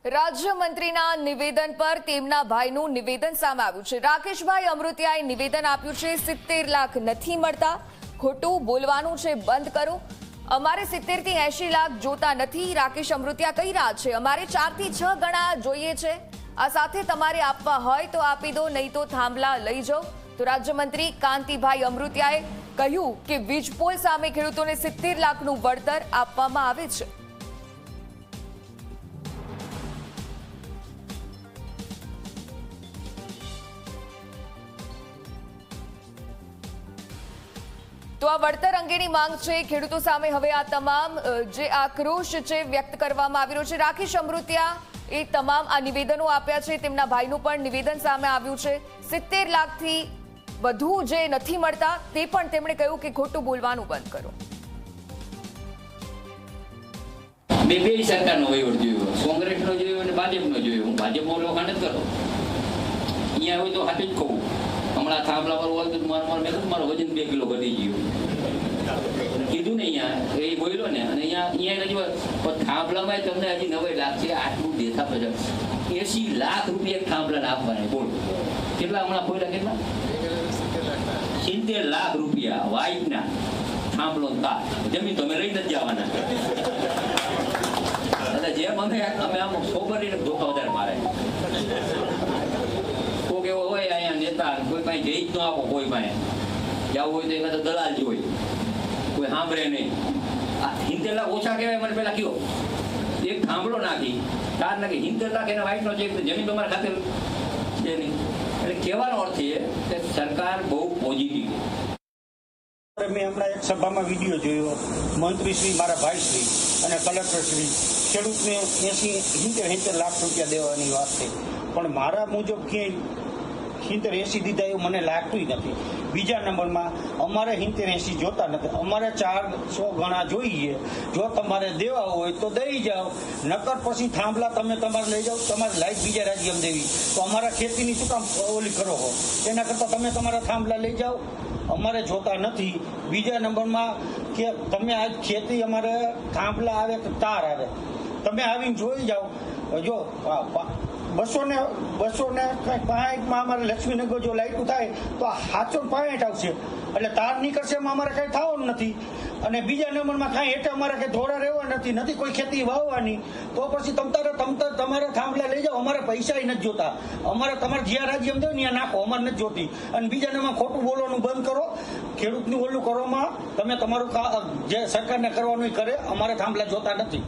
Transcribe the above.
રાજ્યમંત્રીના નિવેદન પર તેમના ભાઈનું નિવેદન સામે આવ્યું છે। રાકેશભાઈ અમૃતિયાએ નિવેદન આપ્યું છે 70 લાખ નથી મળતા, ખોટું બોલવાનું છે બંધ કરો, અમારે 70 થી 80 લાખ જોતા નથી। રાકેશ અમૃતિયા કહી રહ્યા છે અમારે 4 થી 6 ગણા જોઈએ છે, આ સાથે તમારે આપવા હોય તો આપી દો, નહીં તો થાંભલા લઈ જાઓ। તો રાજ્યમંત્રી કાંતિભાઈ અમૃતિયાએ કહ્યું કે વીજપોલ સામે ખેડૂતોને 70 લાખનું વળતર આપવામાં આવે છે। તો આ વળતર અંગેની માંગ છે ખેડૂતો સામે। હવે આ તમામ જે આક્રોશ છે વ્યક્ત કરવામાં આવી રહ્યો છે। રાકેશ અમૃતિયા એ તમામ આ નિવેદનો આપ્યા છે, તેમના ભાઈનું પણ નિવેદન સામે આવ્યું છે। 70 લાખથી વધુ જે નથી મળતા તે પણ તેમણે કહ્યું કે ખોટું બોલવાનું બંધ કરો। બે સરકારનો વહીવટ જોયો, કોંગ્રેસનો જોયો અને ભાજપનો જોયો। હું ભાજપમાં લોકો નથી કરતો, અહીંયા હોય તો હાથે જ કહું। હમણાં થાંભલા પર હોય તો મારું વજન 2 કિલો ઘટી ગયું કીધું ને, અહીંયા એ બોલ્યો ને। અને અહીંયા થાંભલામાં તમને હજી 90 લાખ છે, આટલું દેખા પછી 80 લાખ રૂપિયા થાંભલાને આપવાના। બોલ કેટલા હમણાં બોલ્યા, કેટલા 70 લાખ રૂપિયા વાઇટના થાંભલો તાર જમીન તો અમે લઈ નથી જવાના। જેમ અમે આમ સોબરીને ધોકા વધારે મારે। કોઈક એવો હોય અહીંયા નેતા, કોઈ પાસે જઈ જ ન આપો, કોઈ પાસે જવું હોય તો એમાં તો દલાલ જ હોય, કોઈ સાંભળે નહીં। આ 70 લાખ ઓછા કહેવાય મને પેલા કયો, એક થાંભલો નાખી તાર નાખી 70 લાખ એના વાઇટનો છે, જમીન તમારા ખાતે છે નહીં। એટલે કહેવાનો અર્થ છે કે સરકાર બહુ પોઝિટિવ। મેં હમણાં એક સભામાં વિડીયો જોયો, મંત્રીશ્રી, મારા ભાઈશ્રી અને કલેક્ટરશ્રી ખેડૂતને 70 લાખ રૂપિયા દેવાની વાત છે, પણ મારા મુજબ ક્યાંય 70-80 દીધા એવું મને લાગતું નથી। બીજા નંબરમાં અમારે 70-80 જોતા નથી, અમારે 400 ગણા જોઈએ। જો તમારે દેવા હોય તો દઈ જાઓ, નકર પછી થાંભલા તમે તમારે લઈ જાઓ, તમારે લાઈટ બીજા રાજ્યમાં દેવી તો અમારા ખેતીની શું કામ ઓલી કરો હો? એના કરતાં તમે તમારા થાંભલા લઈ જાઓ, અમારે જોતા નથી। બીજા નંબરમાં કે તમે આજ ખેતી અમારે થાંભલા આવે કે તાર આવે, તમે આવીને જોઈ જાઓ। જો 265 અમારે લક્ષ્મીનગર જો લાઈટું થાય તો 765 આવશે, એટલે તાર નીકળશે એમાં અમારે કઈ થવાનું નથી। અને બીજા નંબરમાં કાંઈ એટલે અમારે કઈ ધોરા રહેવા નથી કોઈ ખેતી વાવવાની, તો પછી તમારે થાંભલા લઈ જાઓ, અમારે પૈસા નથી જોતા, અમારે તમારે જ્યાં રાજ્યમાં દો ત્યાં નાખો, અમારે નથી જોતી। અને બીજા નંબરમાં ખોટું બોલવાનું બંધ કરો, ખેડૂતનું ઓલું કરવામાં તમે તમારું જે સરકારને કરવાનું કરે, અમારે થાંભલા જોતા નથી।